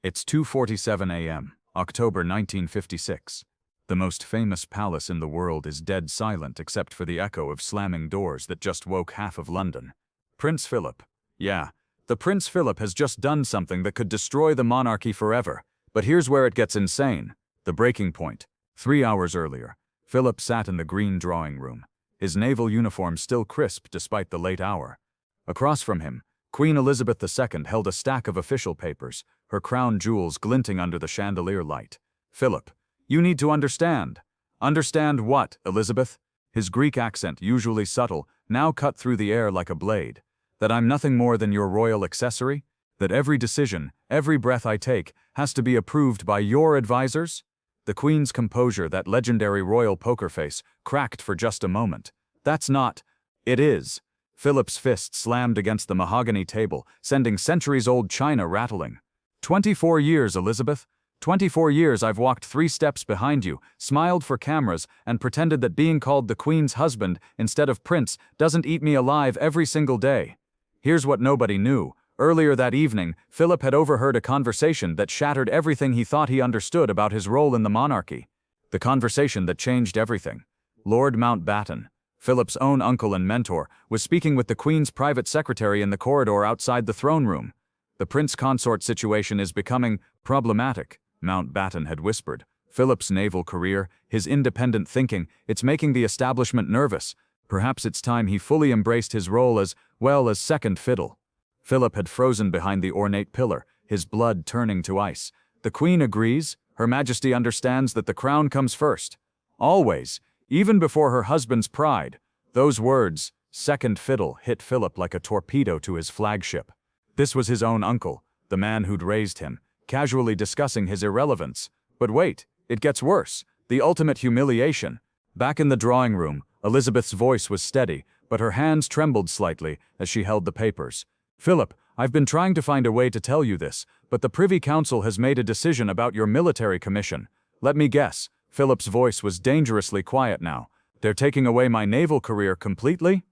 It's 2:47 a.m., October 1956. The most famous palace in the world is dead silent except for the echo of slamming doors that just woke half of London. Prince Philip. Yeah, the Prince Philip has just done something that could destroy the monarchy forever. But here's where it gets insane. The breaking point. 3 hours earlier, Philip sat in the green drawing room, his naval uniform still crisp despite the late hour. Across from him, Queen Elizabeth II held a stack of official papers, her crown jewels glinting under the chandelier light. "Philip, you need to understand." "Understand what, Elizabeth?" His Greek accent, usually subtle, now cut through the air like a blade. "That I'm nothing more than your royal accessory? That every decision, every breath I take, has to be approved by your advisors?" The Queen's composure, that legendary royal poker face, cracked for just a moment. "That's not." "It is." Philip's fist slammed against the mahogany table, sending centuries-old china rattling. 24 years, Elizabeth. 24 years I've walked 3 steps behind you, smiled for cameras, and pretended that being called the Queen's husband instead of prince doesn't eat me alive every single day. Here's what nobody knew. Earlier that evening, Philip had overheard a conversation that shattered everything he thought he understood about his role in the monarchy. The conversation that changed everything. Lord Mountbatten, Philip's own uncle and mentor, was speaking with the Queen's private secretary in the corridor outside the throne room. "The prince consort situation is becoming problematic," Mountbatten had whispered. "Philip's naval career, his independent thinking, it's making the establishment nervous. Perhaps it's time he fully embraced his role as, well, as second fiddle." Philip had frozen behind the ornate pillar, his blood turning to ice. "The Queen agrees. Her Majesty understands that the crown comes first. Always. Even before her husband's pride." Those words, second fiddle, hit Philip like a torpedo to his flagship. This was his own uncle, the man who'd raised him, casually discussing his irrelevance. But wait, it gets worse. The ultimate humiliation. Back in the drawing room, Elizabeth's voice was steady, but her hands trembled slightly as she held the papers. "Philip, I've been trying to find a way to tell you this, but the Privy Council has made a decision about your military commission. Let me guess." Philip's voice was dangerously quiet now. "They're taking away my naval career completely?"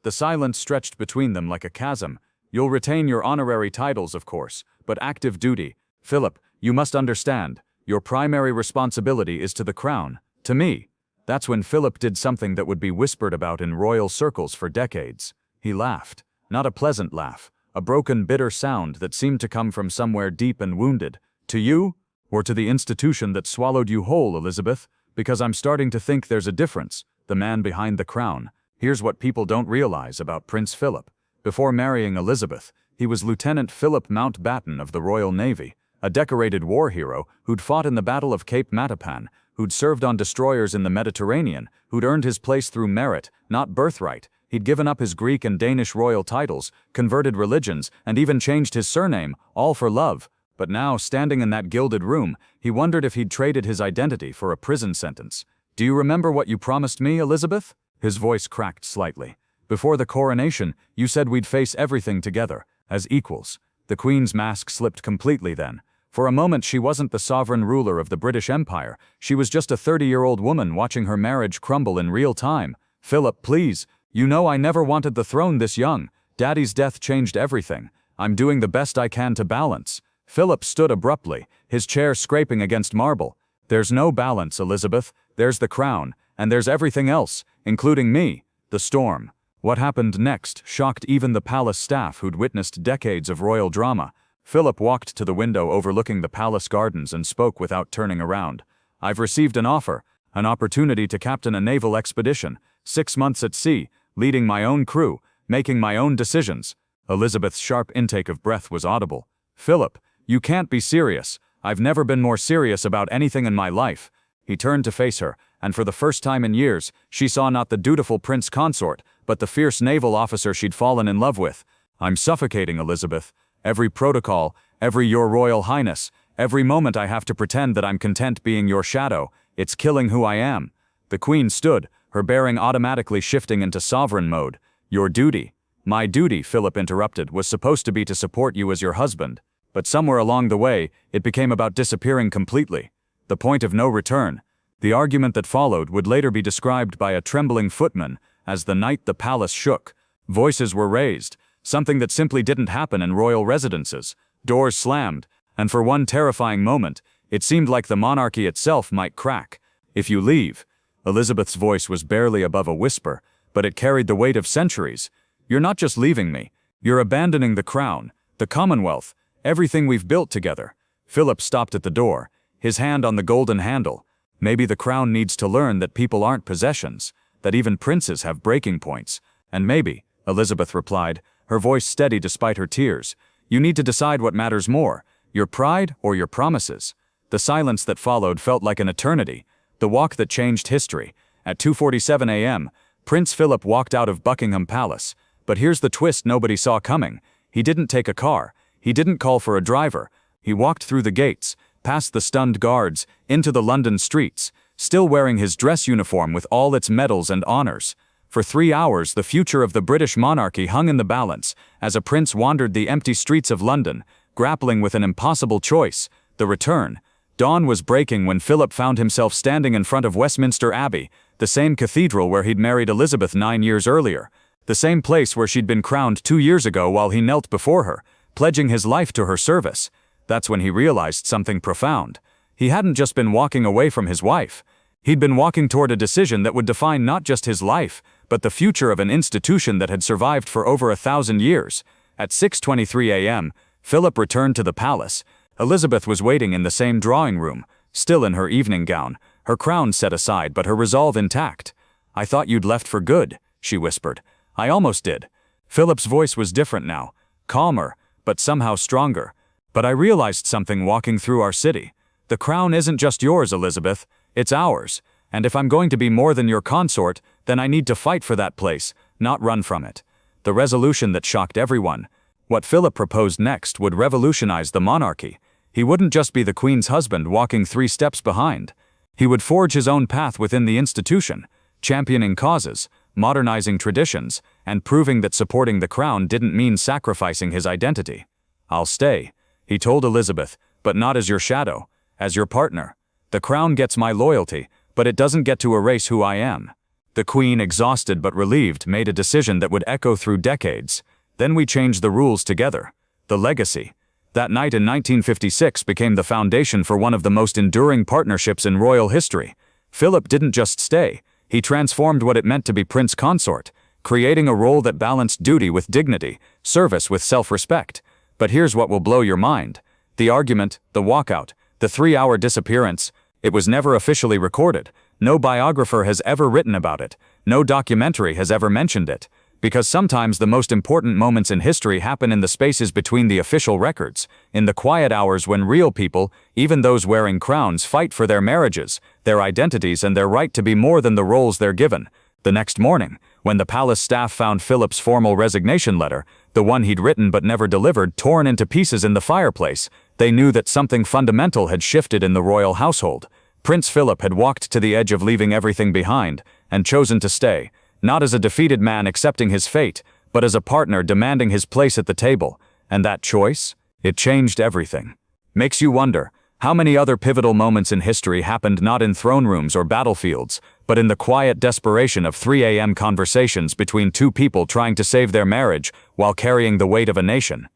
The silence stretched between them like a chasm. "You'll retain your honorary titles, of course, but active duty. Philip, you must understand, your primary responsibility is to the crown, to me." That's when Philip did something that would be whispered about in royal circles for decades. He laughed. Not a pleasant laugh, a broken, bitter sound that seemed to come from somewhere deep and wounded. "To you? Or to the institution that swallowed you whole, Elizabeth? Because I'm starting to think there's a difference." The man behind the crown. Here's what people don't realize about Prince Philip. Before marrying Elizabeth, he was Lieutenant Philip Mountbatten of the Royal Navy, a decorated war hero who'd fought in the Battle of Cape Matapan, who'd served on destroyers in the Mediterranean, who'd earned his place through merit, not birthright. He'd given up his Greek and Danish royal titles, converted religions, and even changed his surname, all for love. But now, standing in that gilded room, he wondered if he'd traded his identity for a prison sentence. "Do you remember what you promised me, Elizabeth?" His voice cracked slightly. "Before the coronation, you said we'd face everything together, as equals." The Queen's mask slipped completely then. For a moment she wasn't the sovereign ruler of the British Empire, she was just a 30-year-old woman watching her marriage crumble in real time. "Philip, please. You know I never wanted the throne this young. Daddy's death changed everything. I'm doing the best I can to balance." Philip stood abruptly, his chair scraping against marble. "There's no balance, Elizabeth. There's the crown, and there's everything else, including me." The storm. What happened next shocked even the palace staff who'd witnessed decades of royal drama. Philip walked to the window overlooking the palace gardens and spoke without turning around. "I've received an offer, an opportunity to captain a naval expedition, 6 months at sea, leading my own crew, making my own decisions." Elizabeth's sharp intake of breath was audible. "Philip, you can't be serious. I've never been more serious about anything in my life." He turned to face her, and for the first time in years, she saw not the dutiful prince consort, but the fierce naval officer she'd fallen in love with. "I'm suffocating, Elizabeth. Every protocol, every your royal highness, every moment I have to pretend that I'm content being your shadow, it's killing who I am." The Queen stood, her bearing automatically shifting into sovereign mode. "Your duty." "My duty," Philip interrupted, "was supposed to be to support you as your husband. But somewhere along the way, it became about disappearing completely. The point of no return." The argument that followed would later be described by a trembling footman as the night the palace shook. Voices were raised, something that simply didn't happen in royal residences. Doors slammed, And for one terrifying moment, it seemed like the monarchy itself might crack. "If you leave," Elizabeth's voice was barely above a whisper, but it carried the weight of centuries. "You're not just leaving me. You're abandoning the crown, the Commonwealth, everything we've built together." Philip stopped at the door, his hand on the golden handle. Maybe the crown needs to learn that people aren't possessions, that even princes have breaking points. And maybe, Elizabeth replied, her voice steady despite her tears, you need to decide what matters more, your pride or your promises. The silence that followed felt like an eternity, the walk that changed history. At 2:47 a.m., Prince Philip walked out of Buckingham Palace. But here's the twist nobody saw coming. He didn't take a car. He didn't call for a driver. He walked through the gates, past the stunned guards, into the London streets, still wearing his dress uniform with all its medals and honors. For 3 hours, the future of the British monarchy hung in the balance as a prince wandered the empty streets of London, grappling with an impossible choice: the return. Dawn was breaking when Philip found himself standing in front of Westminster Abbey, the same cathedral where he'd married Elizabeth 9 years earlier, the same place where she'd been crowned 2 years ago while he knelt before her, pledging his life to her service. That's when he realized something profound. He hadn't just been walking away from his wife. He'd been walking toward a decision that would define not just his life, but the future of an institution that had survived for over 1,000 years. At 6:23 a.m., Philip returned to the palace. Elizabeth was waiting in the same drawing room, still in her evening gown, her crown set aside but her resolve intact. "I thought you'd left for good," she whispered. "I almost did." Philip's voice was different now, calmer, but somehow stronger. "But I realized something walking through our city. The crown isn't just yours, Elizabeth, it's ours. And if I'm going to be more than your consort, then I need to fight for that place, not run from it." The resolution that shocked everyone. What Philip proposed next would revolutionize the monarchy. He wouldn't just be the Queen's husband walking 3 steps behind. He would forge his own path within the institution, championing causes, modernizing traditions, and proving that supporting the crown didn't mean sacrificing his identity. "I'll stay," he told Elizabeth, "but not as your shadow, as your partner. The crown gets my loyalty, but it doesn't get to erase who I am." The Queen, exhausted but relieved, made a decision that would echo through decades. "Then we changed the rules together." The legacy. That night in 1956 became the foundation for one of the most enduring partnerships in royal history. Philip didn't just stay, he transformed what it meant to be Prince Consort, creating a role that balanced duty with dignity, service with self-respect. But here's what will blow your mind. The argument, the walkout, the 3-hour disappearance, it was never officially recorded. No biographer has ever written about it. No documentary has ever mentioned it. Because sometimes the most important moments in history happen in the spaces between the official records, in the quiet hours when real people, even those wearing crowns, fight for their marriages, their identities, and their right to be more than the roles they're given. The next morning, when the palace staff found Philip's formal resignation letter, the one he'd written but never delivered, torn into pieces in the fireplace, they knew that something fundamental had shifted in the royal household. Prince Philip had walked to the edge of leaving everything behind, and chosen to stay. Not as a defeated man accepting his fate, but as a partner demanding his place at the table. And that choice? It changed everything. Makes you wonder, how many other pivotal moments in history happened not in throne rooms or battlefields, but in the quiet desperation of 3 a.m. conversations between 2 people trying to save their marriage while carrying the weight of a nation?